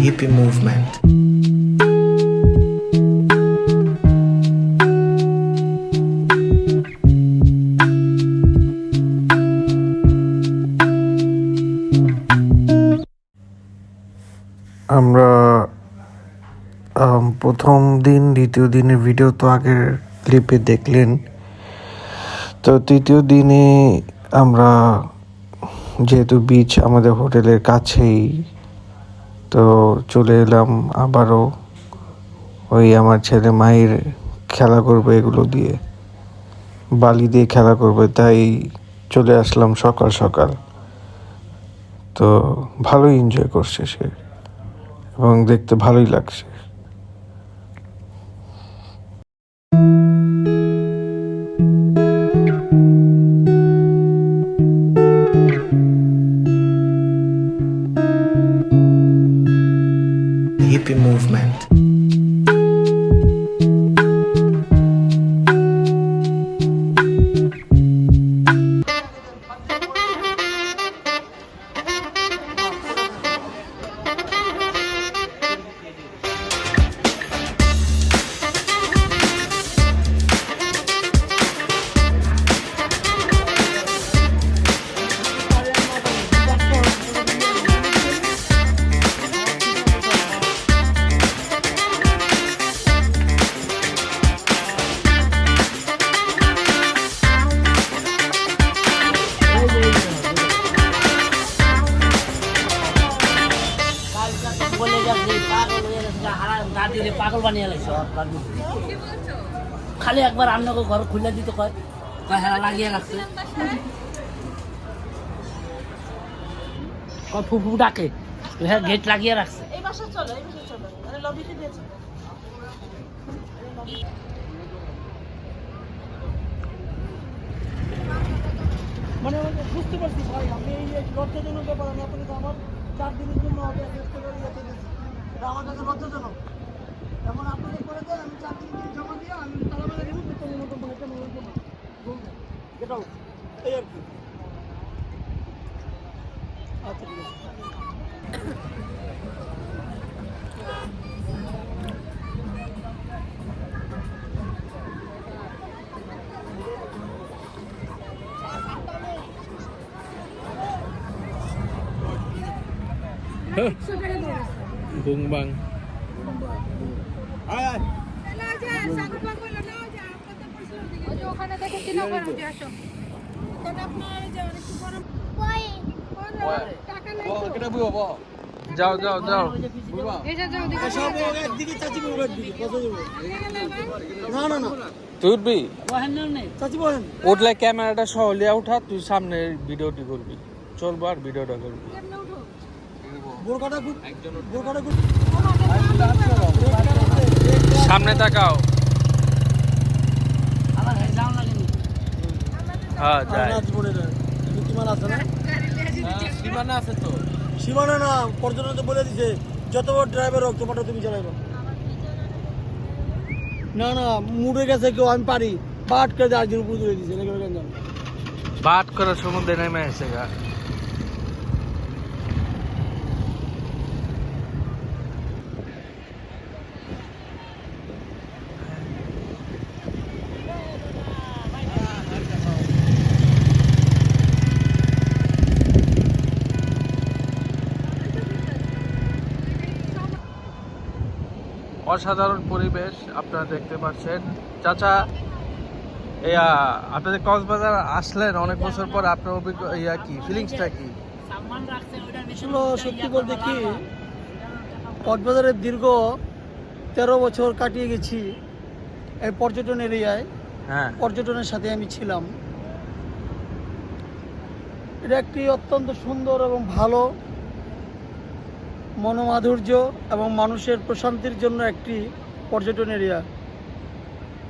Hippie movement. আমরা প্রথম দিন দ্বিতীয় দিনের ভিডিও তো আগের ক্লিপে দেখলেন। তো তৃতীয় দিনে আমরা যেহেতু বিচ আমাদের হোটেলের কাছেই, তো চলে এলাম আবারও। ওই আমার ছেলে মাহির খেলা করবে এগুলো দিয়ে, বালি দিয়ে খেলা করবে, তাই চলে আসলাম সকাল সকাল। তো ভালোই এনজয় করছে সে এবং দেখতে ভালোই লাগছে। Hippie movement. পাগল বানিয়ে লাগছে খালি একবার আপনাকে ঘর খুলে দিতে কয় হেরা লাগিয়ে রাখছে ফুফু ডাকে হ্যাঁ গেট লাগিয়ে রাখছে। মানে বুঝতে পারছি ভাই, আমি এই লজ্জাজনক ব্যাপার, আমি আপনাকে আমার 4 দিনের জন্য আমার কাছে লজ্জাজনক। এখন আপনাদের করে দেন, আমি 4 দিন জমা দিয়ে আমি তালাবেলা দিব, তোমার মতো একটা মেয়ের জন্য এটাও এই আর কি। আচ্ছা ঠিক আছে। বুংবাং ওখানে দেখে কিনা করো যে আসো তাহলে আপনার যে একটু গরম টাকা নাই তো যাও যাও যাও এসে যাও দেখে সব একদিকে চাচি বউ একদিকে কত দেব? না না না তুই উঠবি, চাচি বলেন উঠলে ক্যামেরাটা সহ লিয়া উঠা, তুই সামনে ভিডিওটি করবি, চলবো আর ভিডিওটা করবি। কেমনে উঠো বোরকাটা খুব বোরকাটা খুব সামনে তাকাও। আবার যাও না কিন্তু হ্যাঁ যাই। জীবনে সীমানা আছে না? সীমানা আছে তো। সীমানা না, পর্যটন তো বলে দিছে যত বড় ড্রাইভার হোক তোমারটা তুমি চালাইবা। না না মুড়ে গেছে কেউ, আমি পারি বাট করে দিয়ে আজকের উপর তুলে দিছে নাকি কেন জানো? বাট করার সমুদ্রে নেমে এসে গা। অসাধারণ পরিবেশ আপনারা দেখতে পাচ্ছেন। চাচা আপনাদের কক্সবাজার আসলেন অনেক বছর পর, আপনার কি ফিলিংসটা কি? সামান রাখছে ওইটার আসলে সত্যি বলতে কি, কক্সবাজারের দীর্ঘ 13 বছর কাটিয়ে গেছি এই পর্যটন এরিয়ায়। হ্যাঁ, পর্যটনের সাথে আমি ছিলাম। এটা একটি অত্যন্ত সুন্দর এবং ভালো মনোমাধুর্য এবং মানুষের প্রশান্তির জন্য একটি পর্যটন এরিয়া।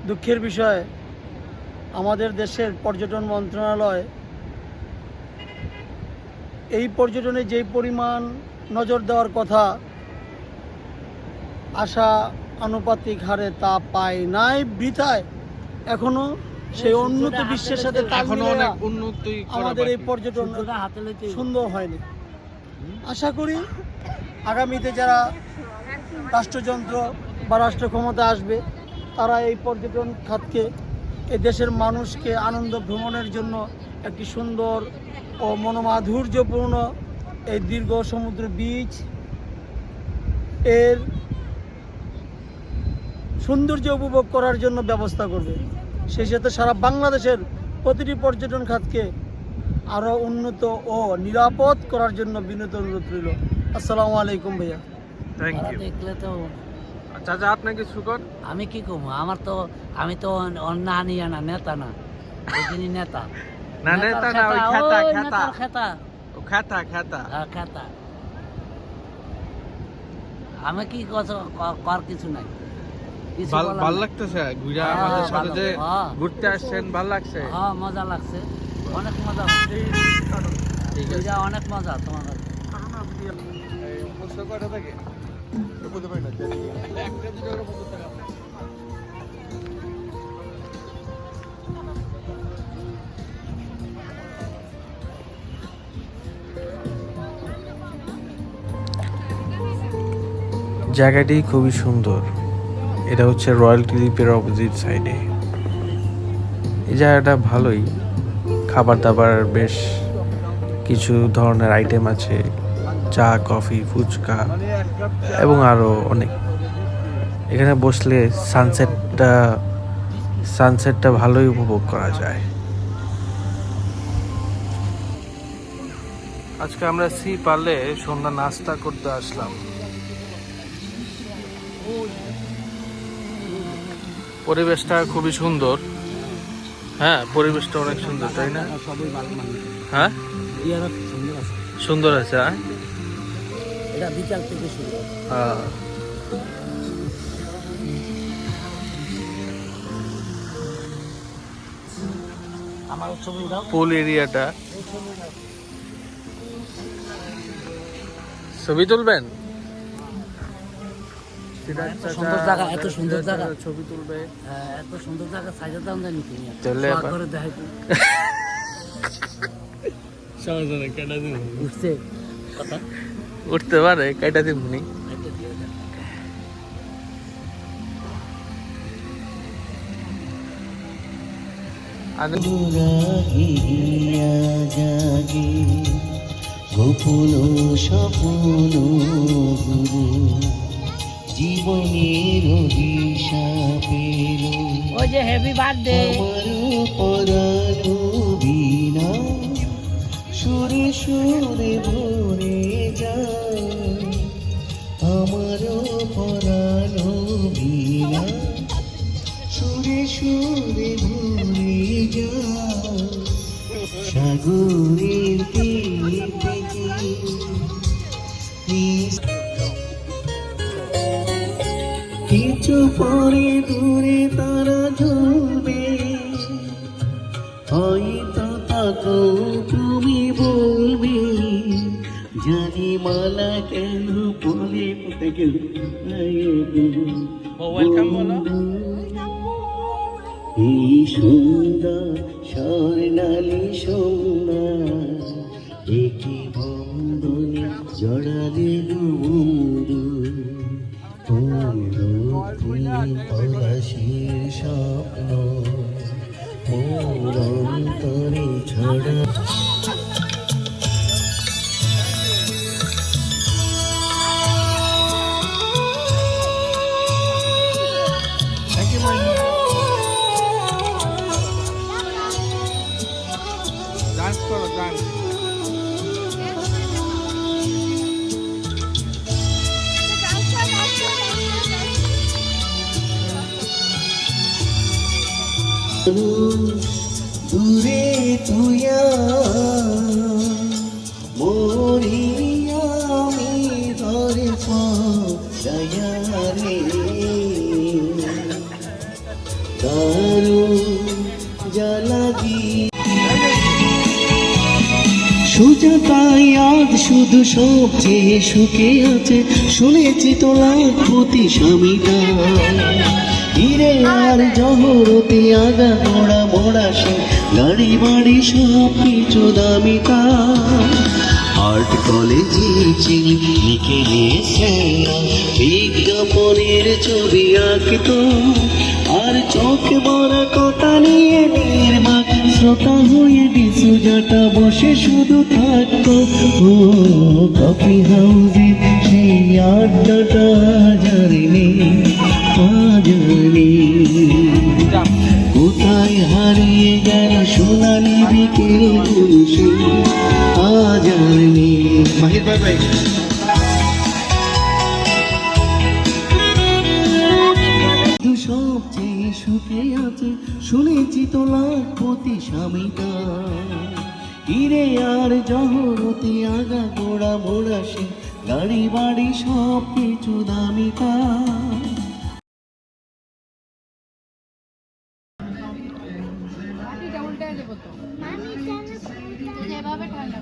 দুঃখের বিষয়, আমাদের দেশের পর্যটন মন্ত্রণালয় এই পর্যটনে যেই পরিমাণ নজর দেওয়ার কথা, আশা আনুপাতিক হারে তা পায় নাই বৃথায় এখনো সেই উন্নত বিশ্বের সাথে তাল এখনো মিলিয়ে অনেক উন্নতি করা আমাদের এই বাকি। পর্যটন সূর্যটা হাতে লইতে সুন্দর হয়নি। আশা করি আগামীতে যারা রাষ্ট্রযন্ত্র বা রাষ্ট্র ক্ষমতা আসবে তারা এই পর্যটন খাতকে এই দেশের মানুষকে আনন্দ ভ্রমণের জন্য একটি সুন্দর ও মনোমাধুর্যপূর্ণ এই দীর্ঘ সমুদ্র বীচ এর সৌন্দর্য উপভোগ করার জন্য ব্যবস্থা করবে। সেই সাথে সারা বাংলাদেশের প্রতিটি পর্যটন খাতকে আরও উন্নত ও নিরাপদ করার জন্য বিনীত অনুরোধ রইল। আসসালামু আলাইকুম ভাইয়া। থ্যাংক তারা ইউ। দেখলে তো চাচা আপনি কিছু কর। আমি কি করবো, আমি তো অন্য আনিয়া না, নেতা না, ওইখানে নেতা না নেতা না, ওই ওই খেতা নেতার খেতা। ও খেতা খেতা। হ্যাঁ, খেতা। আমি কি কর কিছু নাই, কিছু বলার ভাল নাই। লাগতেছে ঘুরে হ্যাঁ, আমাদের সাথে ভালো, যে হ্যাঁ। ঘুরতে আসছেন, ভাল লাগছে। হ্যাঁ, মজা লাগছে, অনেক মজা। ঠিক আছে। এটা অনেক মজা তোমার কাছে। জায়গাটি খুবই সুন্দর। এটা হচ্ছে রয়্যাল টিলিপের অপোজিট সাইডে। এই জায়গাটা ভালোই, খাবার দাবার বেশ কিছু ধরনের আইটেম আছে, চা কফি ফুচকা এবং আরও অনেক। এখানে বসলে সানসেটটা ভালোই উপভোগ করা যায়। আজকে আমরা সি পালে সন্ধ্যা নাস্তা করতে আসলাম। পরিবেশটা খুবই সুন্দর। হ্যাঁ, পরিবেশটা অনেক সুন্দর, তাই না? সবই ভালো মানুষ। হ্যাঁ, ইয়ারা সুন্দর আছে। সুন্দর আছে। হ্যাঁ, এটা বিকাল থেকে শুরু। হ্যাঁ। আমার ছবি উঠাও। পুল এরিয়াটা। ছবি তুলবেন? সুন্দর জায়গা, এত সুন্দর জায়গা। ছবি তুলবে। হ্যাঁ, এত সুন্দর জায়গা সাইজা দাম জানি তুমি। তাহলে সোয়াগ এবার- করে দেখাই তো। উঠছে কথা। উঠতে পারে, কাইটা দিমনি। রাগিয়া জাগে গোপন স্বপ্ন গুরু জীবনের অভিশাপের ওই যে হ্যাপি বার্থডে। আমার পরানো বিনা সুরে সুরে ভরে যায় আমার পরানো বিনা সুরে সুরে ভরে যায় সাগরের তীর থেকে কিছু পরে দূরে তারা ঝুলবে হয়তো তাকে তুমি বলবে জানি মালা কেন বলে গেল এই সুন্দর স্বর্ণালী সন্ধ্যা একই বন্ধনে জড়ালে বন্ধু পলাশির স্বপ্ন মোর অন্তরে ছড়া ডান্স করো, ডান্স। দূরে তুইয়া মরিয়া আমি ধরে পায়া রে দারু জ্বালা দি সুজাতাই আজ শুধু সবচেয়ে সুখে আছে, শুনেছি তো লাখপতি স্বামীটা। হিরে আর জহরতে আগা মোড়া মোড়া সে, গাড়ি বাড়ি সব কিছু দামি তার। আর্ট কলেজে ছিল লিখে নিয়েছে, বিজ্ঞাপনের ছবি আঁকতো, আর চোখ বড় কথা নিয়ে নির্বাক শ্রোতা হয়ে ডিসুজাটা বসে শুধু থাকতো। ও কফি হাউসে সেই আড্ডাটা জানি জানি, কোথায় হারিয়ে গেল সোনালি বিকেল পুরুষে আজানি। মাহির ভাই ভাই সবচেয়ে সুখে আছে, শুনেছি তো লাখপতি স্বামীটা। হিরে আর জহরতে আগা গোড়া মোড়া সে, গাড়ি বাড়ি সব কিছু দামি তার। যেভাবে ঠান্ডা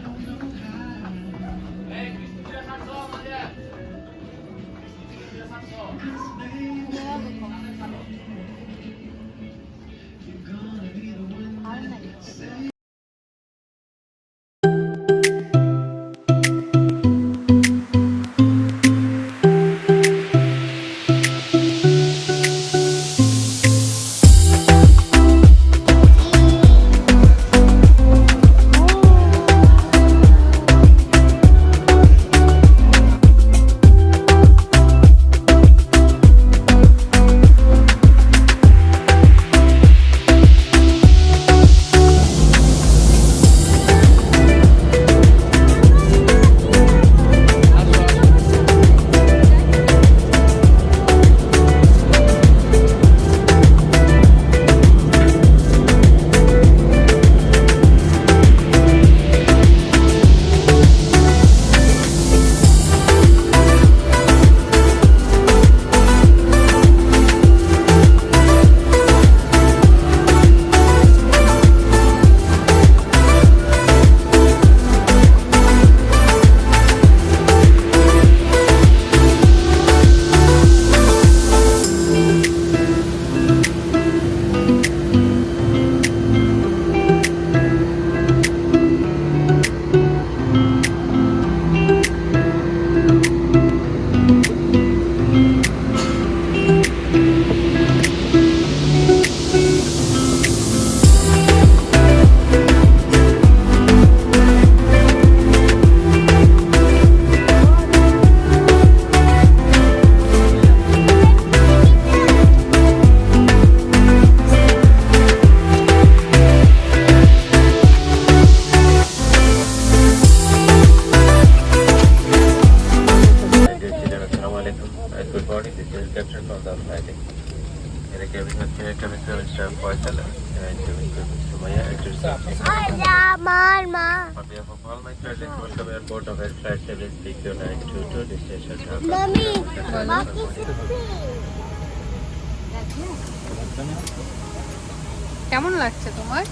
কেমন লাগছে তোমার?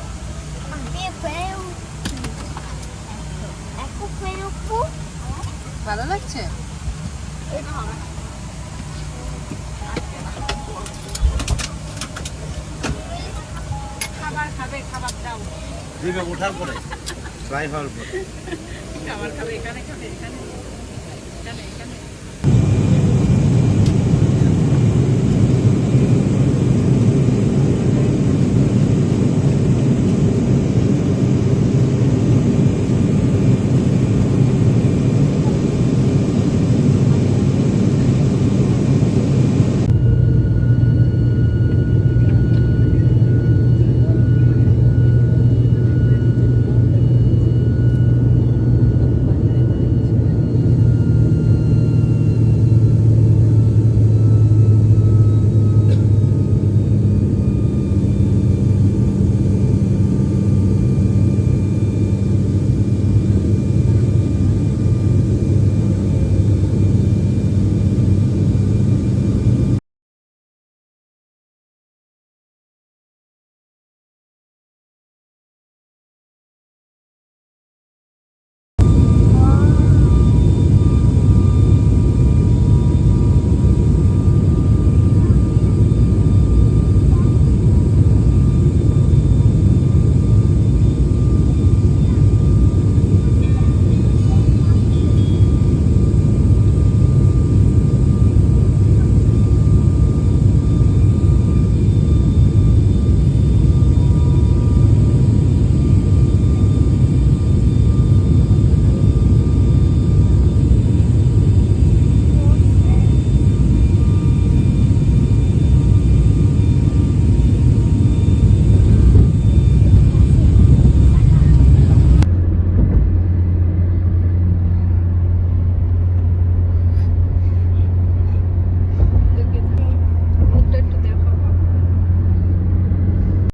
ভালো লাগছে? খাবার খাবে, খাবার দাও। দিবে ওঠার পরে, ফ্রাই হওয়ার পরে খাবার খাবে, এখানে খাবে, এখানে।